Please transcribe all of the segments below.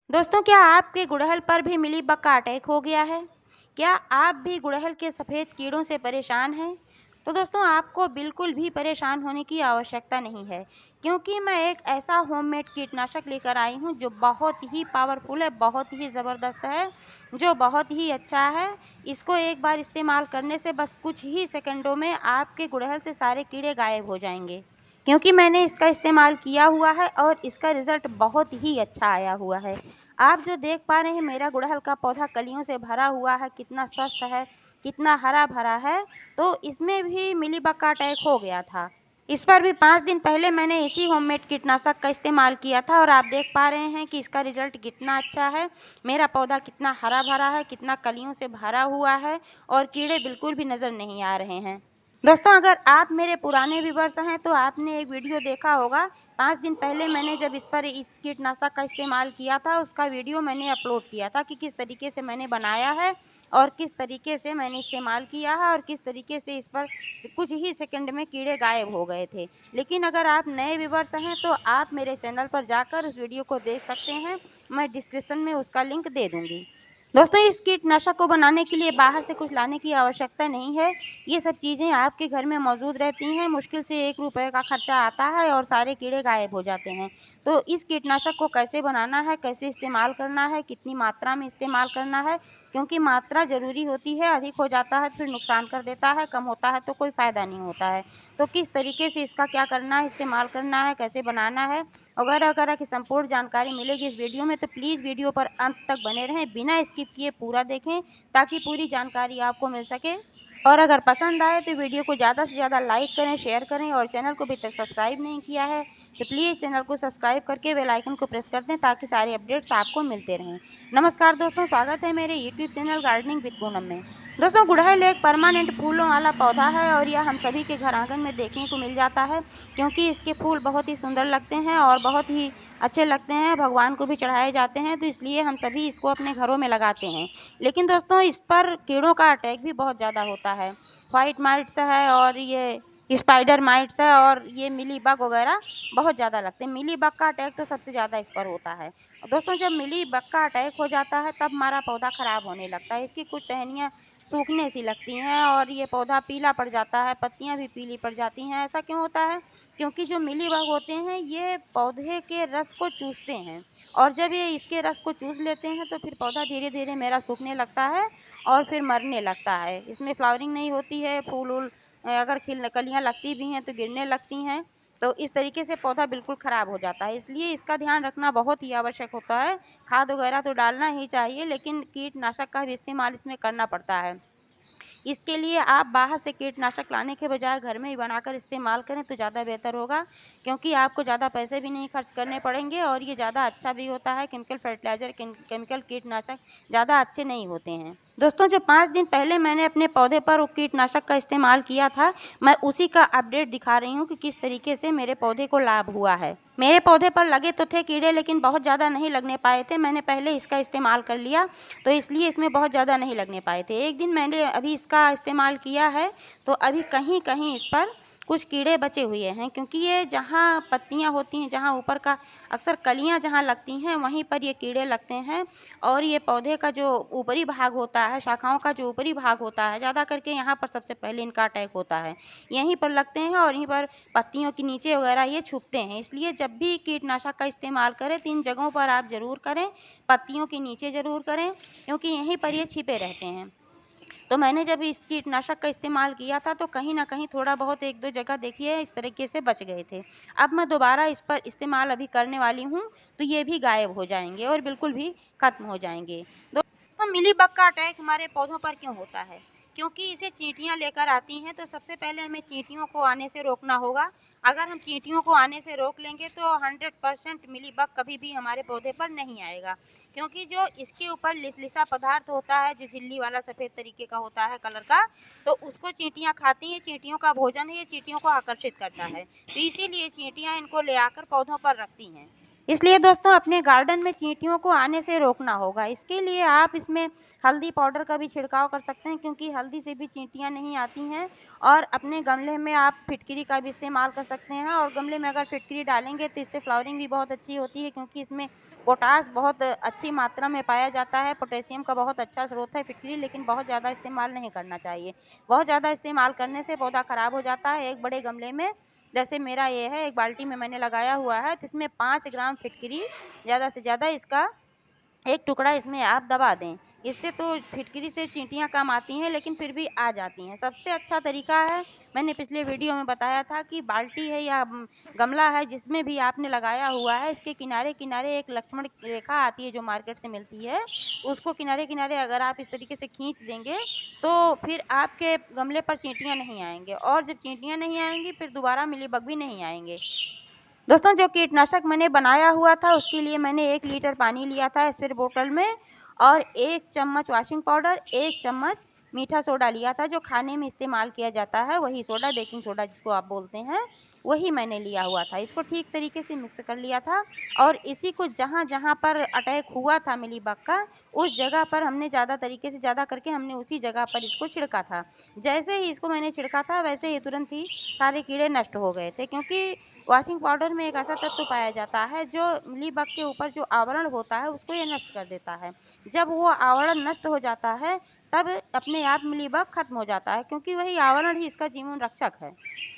दोस्तों, क्या आपके गुड़हल पर भी मिलीबग का अटैक हो गया है? क्या आप भी गुड़हल के सफ़ेद कीड़ों से परेशान हैं? तो दोस्तों, आपको बिल्कुल भी परेशान होने की आवश्यकता नहीं है, क्योंकि मैं एक ऐसा होममेड कीटनाशक लेकर आई हूँ जो बहुत ही पावरफुल है, बहुत ही ज़बरदस्त है, जो बहुत ही अच्छा है। इसको एक बार इस्तेमाल करने से बस कुछ ही सेकंडों में आपके गुड़हल से सारे कीड़े गायब हो जाएँगे। क्योंकि मैंने इसका इस्तेमाल किया हुआ है और इसका रिज़ल्ट बहुत ही अच्छा आया हुआ है। आप जो देख पा रहे हैं, मेरा गुड़हल का पौधा कलियों से भरा हुआ है, कितना स्वस्थ है, कितना हरा-भरा है। तो इसमें भी मिलीबग का अटैक हो गया था। इस पर भी 5 दिन पहले मैंने इसी होममेड कीटनाशक का इस्तेमाल किया था और आप देख पा रहे हैं कि इसका रिज़ल्ट कितना अच्छा है। मेरा पौधा कितना हरा-भरा है, कितना कलियों से भरा हुआ है और कीड़े बिल्कुल भी नज़र नहीं आ रहे हैं। दोस्तों, अगर आप मेरे पुराने व्यूअर्स हैं तो आपने एक वीडियो देखा होगा। 5 दिन पहले मैंने जब इस कीटनाशक का इस्तेमाल किया था, उसका वीडियो मैंने अपलोड किया था कि किस तरीके से मैंने बनाया है और किस तरीके से मैंने इस्तेमाल किया है और किस तरीके से इस पर कुछ ही सेकंड में कीड़े गायब हो गए थे। लेकिन अगर आप नए व्यूअर्स हैं तो आप मेरे चैनल पर जाकर उस वीडियो को देख सकते हैं। मैं डिस्क्रिप्शन में उसका लिंक दे दूँगी। दोस्तों, इस कीटनाशक को बनाने के लिए बाहर से कुछ लाने की आवश्यकता नहीं है। ये सब चीज़ें आपके घर में मौजूद रहती हैं। मुश्किल से ₹1 का खर्चा आता है और सारे कीड़े गायब हो जाते हैं। तो इस कीटनाशक को कैसे बनाना है, कैसे इस्तेमाल करना है, कितनी मात्रा में इस्तेमाल करना है, क्योंकि मात्रा ज़रूरी होती है। अधिक हो जाता है तो फिर नुकसान कर देता है, कम होता है तो कोई फ़ायदा नहीं होता है। तो किस तरीके से इसका क्या करना है, इस्तेमाल करना है, कैसे बनाना है, वगैरह-वगैरह की संपूर्ण जानकारी मिलेगी इस वीडियो में। तो प्लीज़ वीडियो पर अंत तक बने रहें, बिना स्किप किए पूरा देखें, ताकि पूरी जानकारी आपको मिल सके। और अगर पसंद आए तो वीडियो को ज़्यादा से ज़्यादा लाइक करें, शेयर करें और चैनल को अभी तक सब्सक्राइब नहीं किया है तो प्लीज़ चैनल को सब्सक्राइब करके बेल आइकन को प्रेस कर दें, ताकि सारे अपडेट्स आपको मिलते रहें। नमस्कार दोस्तों, स्वागत है मेरे YouTube channel gardening with Poonam में। दोस्तों, गुड़हल एक परमानेंट फूलों वाला पौधा है और यह हम सभी के घर आंगन में देखने को मिल जाता है, क्योंकि इसके फूल बहुत ही सुंदर लगते हैं और बहुत ही अच्छे लगते हैं, भगवान को भी चढ़ाए जाते हैं, तो इसलिए हम सभी इसको अपने घरों में लगाते हैं। लेकिन दोस्तों, इस पर कीड़ों का अटैक भी बहुत ज़्यादा होता है। व्हाइट माइट्स है और ये स्पाइडर माइट्स है और ये मिलीबग वगैरह बहुत ज़्यादा लगते हैं। मिलीबग का अटैक तो सबसे ज़्यादा इस पर होता है। दोस्तों, जब मिलीबग का अटैक हो जाता है तब हमारा पौधा खराब होने लगता है। इसकी कुछ टहनियाँ सूखने सी लगती हैं और ये पौधा पीला पड़ जाता है, पत्तियाँ भी पीली पड़ जाती हैं। ऐसा क्यों होता है? क्योंकि जो मिलीबग होते हैं ये पौधे के रस को चूसते हैं और जब ये इसके रस को चूस लेते हैं तो फिर पौधा धीरे-धीरे मेरा सूखने लगता है और फिर मरने लगता है। इसमें फ्लावरिंग नहीं होती है, फूल-वूल अगर कलियाँ लगती भी हैं तो गिरने लगती हैं। तो इस तरीके से पौधा बिल्कुल ख़राब हो जाता है। इसलिए इसका ध्यान रखना बहुत ही आवश्यक होता है। खाद वगैरह तो डालना ही चाहिए, लेकिन कीटनाशक का भी इस्तेमाल इसमें करना पड़ता है। इसके लिए आप बाहर से कीटनाशक लाने के बजाय घर में ही बनाकर इस्तेमाल करें तो ज़्यादा बेहतर होगा, क्योंकि आपको ज़्यादा पैसे भी नहीं खर्च करने पड़ेंगे और ये ज़्यादा अच्छा भी होता है। केमिकल फर्टिलाइज़र, केमिकल कीटनाशक ज़्यादा अच्छे नहीं होते हैं। दोस्तों, जो 5 दिन पहले मैंने अपने पौधे पर वो कीटनाशक का इस्तेमाल किया था, मैं उसी का अपडेट दिखा रही हूँ कि किस तरीके से मेरे पौधे को लाभ हुआ है। मेरे पौधे पर लगे तो थे कीड़े, लेकिन बहुत ज़्यादा नहीं लगने पाए थे। मैंने पहले इसका इस्तेमाल कर लिया, तो इसलिए इसमें बहुत ज़्यादा नहीं लगने पाए थे। एक दिन मैंने अभी इसका इस्तेमाल किया है, तो अभी कहीं-कहीं इस पर कुछ कीड़े बचे हुए हैं, क्योंकि ये जहाँ पत्तियाँ होती हैं, जहाँ ऊपर का अक्सर कलियाँ जहाँ लगती हैं, वहीं पर ये कीड़े लगते हैं और ये पौधे का जो ऊपरी भाग होता है, शाखाओं का जो ऊपरी भाग होता है, ज़्यादा करके यहाँ पर सबसे पहले इनका अटैक होता है। यहीं पर लगते हैं और यहीं पर पत्तियों के नीचे वगैरह ये छुपते हैं। इसलिए जब भी कीटनाशक का इस्तेमाल करें तो इन जगहों पर आप ज़रूर करें, पत्तियों के नीचे ज़रूर करें, क्योंकि यहीं पर ये छिपे रहते हैं। तो मैंने जब इस कीटनाशक का इस्तेमाल किया था तो कहीं न कहीं थोड़ा बहुत 1-2 जगह देखिए इस तरीके से बच गए थे। अब मैं दोबारा इस पर इस्तेमाल अभी करने वाली हूँ, तो ये भी गायब हो जाएँगे और बिल्कुल भी खत्म हो जाएँगे। दोस्तों, मिलीबग का अटैक हमारे पौधों पर क्यों होता है? क्योंकि इसे चींटियाँ लेकर आती हैं, तो सबसे पहले हमें चींटियों को आने से रोकना होगा। अगर हम चींटियों को आने से रोक लेंगे तो 100% मिलीबग कभी भी हमारे पौधे पर नहीं आएगा, क्योंकि जो इसके ऊपर लिसलिसा पदार्थ होता है, जो झिल्ली वाला सफ़ेद तरीके का होता है कलर का, तो उसको चींटियाँ खाती हैं। चींटियों का भोजन है, ये चींटियों को आकर्षित करता है। तो इसीलिए चींटियाँ इनको ले आकर पौधों पर रखती हैं। इसलिए दोस्तों अपने गार्डन में चींटियों को आने से रोकना होगा। इसके लिए आप इसमें हल्दी पाउडर का भी छिड़काव कर सकते हैं, क्योंकि हल्दी से भी चींटियाँ नहीं आती हैं। और अपने गमले में आप फिटकरी का भी इस्तेमाल कर सकते हैं, और गमले में अगर फिटकरी डालेंगे तो इससे फ्लावरिंग भी बहुत अच्छी होती है, क्योंकि इसमें पोटाश बहुत अच्छी मात्रा में पाया जाता है। पोटेशियम का बहुत अच्छा स्रोत है फिटकरी, लेकिन बहुत ज़्यादा इस्तेमाल नहीं करना चाहिए। बहुत ज़्यादा इस्तेमाल करने से पौधा खराब हो जाता है। एक बड़े गमले में, जैसे मेरा ये है, एक बाल्टी में मैंने लगाया हुआ है, तो इसमें 5 ग्राम फिटकरी ज़्यादा से ज़्यादा इसका एक टुकड़ा इसमें आप दबा दें। इससे तो फिटकरी से चींटियाँ कम आती हैं, लेकिन फिर भी आ जाती हैं। सबसे अच्छा तरीका है, मैंने पिछले वीडियो में बताया था कि बाल्टी है या गमला है जिसमें भी आपने लगाया हुआ है, इसके किनारे-किनारे एक लक्ष्मण रेखा आती है जो मार्केट से मिलती है, उसको किनारे-किनारे अगर आप इस तरीके से खींच देंगे, तो फिर आपके गमले पर चींटियाँ नहीं आएँगे, और जब चींटियाँ नहीं आएँगी फिर दोबारा मिलीबग भी नहीं आएँगे। दोस्तों जो कीटनाशक मैंने बनाया हुआ था उसके लिए मैंने 1 लीटर पानी लिया था स्प्रे बोतल में, और 1 चम्मच वॉशिंग पाउडर, 1 चम्मच मीठा सोडा लिया था, जो खाने में इस्तेमाल किया जाता है, वही सोडा, बेकिंग सोडा जिसको आप बोलते हैं, वही मैंने लिया हुआ था। इसको ठीक तरीके से मिक्स कर लिया था, और इसी को जहाँ-जहाँ पर अटैक हुआ था मिलीबग का, उस जगह पर हमने ज़्यादा तरीके से ज़्यादा करके हमने उसी जगह पर इसको छिड़का था। जैसे ही इसको मैंने छिड़का था वैसे ही तुरंत ही सारे कीड़े नष्ट हो गए थे, क्योंकि वॉशिंग पाउडर में एक ऐसा तत्व पाया जाता है जो मिलीबग के ऊपर जो आवरण होता है उसको ये नष्ट कर देता है। जब वो आवरण नष्ट हो जाता है तब अपने आप मिलीबग खत्म हो जाता है, क्योंकि वही आवरण ही इसका जीवन रक्षक है।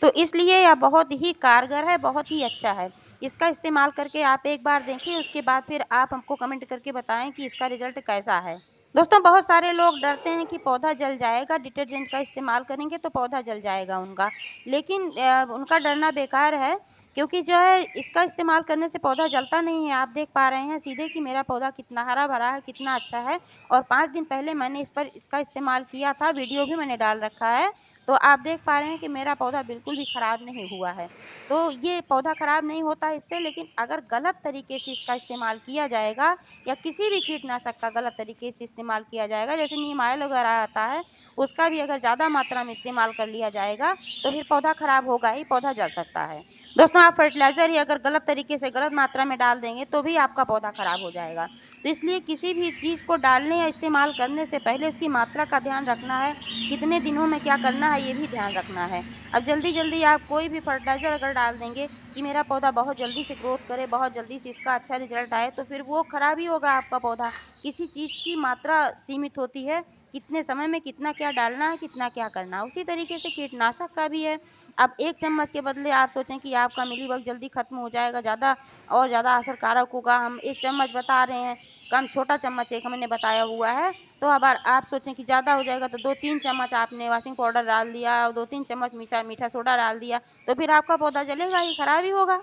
तो इसलिए यह बहुत ही कारगर है, बहुत ही अच्छा है। इसका इस्तेमाल करके आप एक बार देखें, उसके बाद फिर आप हमको कमेंट करके बताएं कि इसका रिजल्ट कैसा है। दोस्तों बहुत सारे लोग डरते हैं कि पौधा जल जाएगा, डिटर्जेंट का इस्तेमाल करेंगे तो पौधा जल जाएगा उनका, लेकिन उनका डरना बेकार है, क्योंकि जो है इसका इस्तेमाल करने से पौधा जलता नहीं है। आप देख पा रहे हैं सीधे कि मेरा पौधा कितना हरा भरा है, कितना अच्छा है, और 5 दिन पहले मैंने इस पर इसका इस्तेमाल किया था, वीडियो भी मैंने डाल रखा है। तो आप देख पा रहे हैं कि मेरा पौधा बिल्कुल भी खराब नहीं हुआ है। तो ये पौधा खराब नहीं होता इससे, लेकिन अगर गलत तरीके से इसका इस्तेमाल किया जाएगा, या किसी भी कीटनाशक का गलत तरीके से इस्तेमाल किया जाएगा, जैसे नीम ऑयल वगैरह आता है, उसका भी अगर ज़्यादा मात्रा में इस्तेमाल कर लिया जाएगा तो फिर पौधा खराब होगा ही, पौधा जल सकता है। दोस्तों आप फर्टिलाइज़र ही अगर गलत तरीके से गलत मात्रा में डाल देंगे तो भी आपका पौधा खराब हो जाएगा। तो इसलिए किसी भी चीज़ को डालने या इस्तेमाल करने से पहले उसकी मात्रा का ध्यान रखना है, कितने दिनों में क्या करना है ये भी ध्यान रखना है। अब जल्दी-जल्दी आप कोई भी फर्टिलाइज़र अगर डाल देंगे कि मेरा पौधा बहुत जल्दी से ग्रोथ करे, बहुत जल्दी से इसका अच्छा रिजल्ट आए, तो फिर वो खराब ही होगा आपका पौधा। किसी चीज़ की मात्रा सीमित होती है, कितने समय में कितना क्या डालना है, कितना क्या करना है। उसी तरीके से कीटनाशक का भी है। अब 1 चम्मच के बदले आप सोचें कि आपका मिलीबग जल्दी खत्म हो जाएगा, ज़्यादा असरकारक होगा, हम 1 चम्मच बता रहे हैं, कम छोटा चम्मच एक हमने बताया हुआ है। तो अब आप सोचें कि ज़्यादा हो जाएगा, तो 2-3 चम्मच आपने वॉशिंग पाउडर डाल दिया और 2-3 चम्मच मीठा सोडा डाल दिया, तो फिर आपका पौधा जलेगा ही, खराब ही होगा।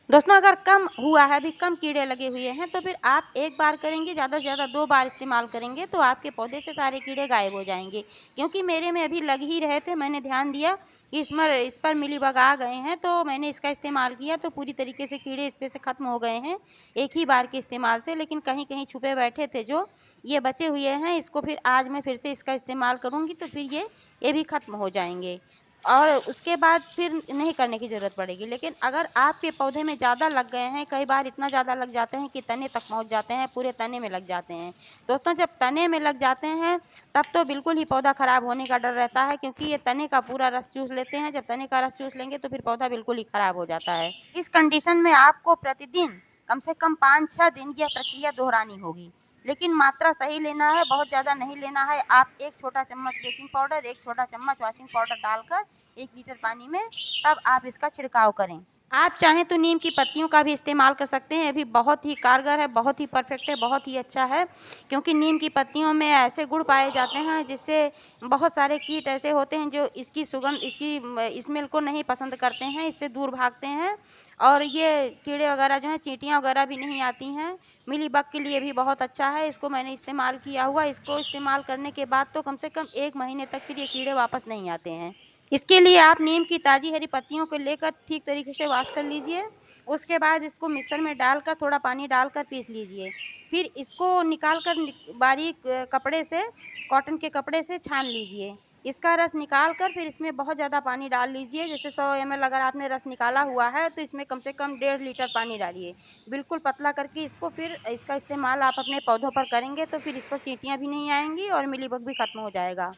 दोस्तों अगर कम हुआ है, अभी कम कीड़े लगे हुए हैं, तो फिर आप 1 बार करेंगे, ज़्यादा से ज़्यादा 2 बार इस्तेमाल करेंगे तो आपके पौधे से सारे कीड़े गायब हो जाएँगे। क्योंकि मेरे में अभी लग ही रहे थे, मैंने ध्यान दिया कि इस पर मिलीबग आ गए हैं, तो मैंने इसका इस्तेमाल किया तो पूरी तरीके से कीड़े इस पे से खत्म हो गए हैं, एक ही बार के इस्तेमाल से। लेकिन कहीं-कहीं छुपे बैठे थे जो, ये बचे हुए हैं, इसको फिर आज मैं फिर से इसका इस्तेमाल करूँगी तो फिर ये भी खत्म हो जाएँगे। और उसके बाद फिर नहीं करने की ज़रूरत पड़ेगी। लेकिन अगर आपके पौधे में ज़्यादा लग गए हैं, कई बार इतना ज़्यादा लग जाते हैं कि तने तक पहुँच जाते हैं, पूरे तने में लग जाते हैं। दोस्तों जब तने में लग जाते हैं तब तो बिल्कुल ही पौधा खराब होने का डर रहता है, क्योंकि ये तने का पूरा रस चूस लेते हैं। जब तने का रस चूस लेंगे तो फिर पौधा बिल्कुल ही खराब हो जाता है। इस कंडीशन में आपको प्रतिदिन कम से कम 5-6 दिन यह प्रक्रिया दोहरानी होगी। लेकिन मात्रा सही लेना है, बहुत ज़्यादा नहीं लेना है। आप 1 छोटा चम्मच बेकिंग पाउडर, 1 छोटा चम्मच वॉशिंग पाउडर डालकर 1 लीटर पानी में तब आप इसका छिड़काव करें। आप चाहें तो नीम की पत्तियों का भी इस्तेमाल कर सकते हैं, ये भी बहुत ही कारगर है, बहुत ही परफेक्ट है, बहुत ही अच्छा है। क्योंकि नीम की पत्तियों में ऐसे गुण पाए जाते हैं जिससे बहुत सारे कीट ऐसे होते हैं जो इसकी सुगंध, इसकी स्मेल को नहीं पसंद करते हैं, इससे दूर भागते हैं, और ये कीड़े वगैरह जो हैं, चींटियाँ वगैरह भी नहीं आती हैं। मिलीबग के लिए भी बहुत अच्छा है, इसको मैंने इस्तेमाल किया हुआ। इसको इस्तेमाल करने के बाद तो कम से कम 1 महीने तक फिर ये कीड़े वापस नहीं आते हैं। इसके लिए आप नीम की ताज़ी हरी पत्तियों को लेकर ठीक तरीके से वॉश कर लीजिए। उसके बाद इसको मिक्सर में डालकर थोड़ा पानी डालकर पीस लीजिए। फिर इसको निकाल कर बारीक कपड़े से, कॉटन के कपड़े से छान लीजिए। इसका रस निकाल कर फिर इसमें बहुत ज़्यादा पानी डाल लीजिए। जैसे 100 ml अगर आपने रस निकाला हुआ है तो इसमें कम से कम 1.5 लीटर पानी डालिए। बिल्कुल पतला करके इसको फिर इसका इस्तेमाल आप अपने पौधों पर करेंगे तो फिर इस पर चींटियाँ भी नहीं आएँगी और मिलीबग भी खत्म हो जाएगा।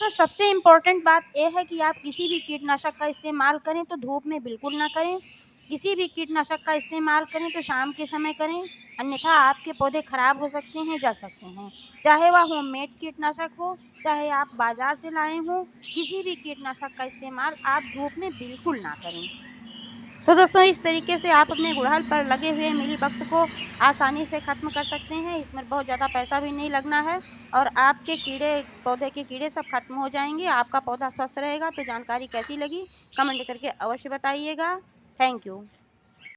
तो सबसे इम्पोर्टेंट बात ये है कि आप किसी भी कीटनाशक का इस्तेमाल करें तो धूप में बिल्कुल ना करें। किसी भी कीटनाशक का इस्तेमाल करें तो शाम के समय करें, अन्यथा आपके पौधे खराब हो सकते हैं, जल सकते हैं। चाहे वह होममेड कीटनाशक हो, चाहे आप बाजार से लाए हों, किसी भी कीटनाशक का इस्तेमाल आप धूप में बिल्कुल ना करें। तो दोस्तों इस तरीके से आप अपने गुड़हल पर लगे हुए मिलीबग्स को आसानी से ख़त्म कर सकते हैं। इसमें बहुत ज़्यादा पैसा भी नहीं लगना है और आपके कीड़े पौधे के कीड़े सब खत्म हो जाएँगे, आपका पौधा स्वस्थ रहेगा। तो जानकारी कैसी लगी कमेंट करके अवश्य बताइएगा। Thank you.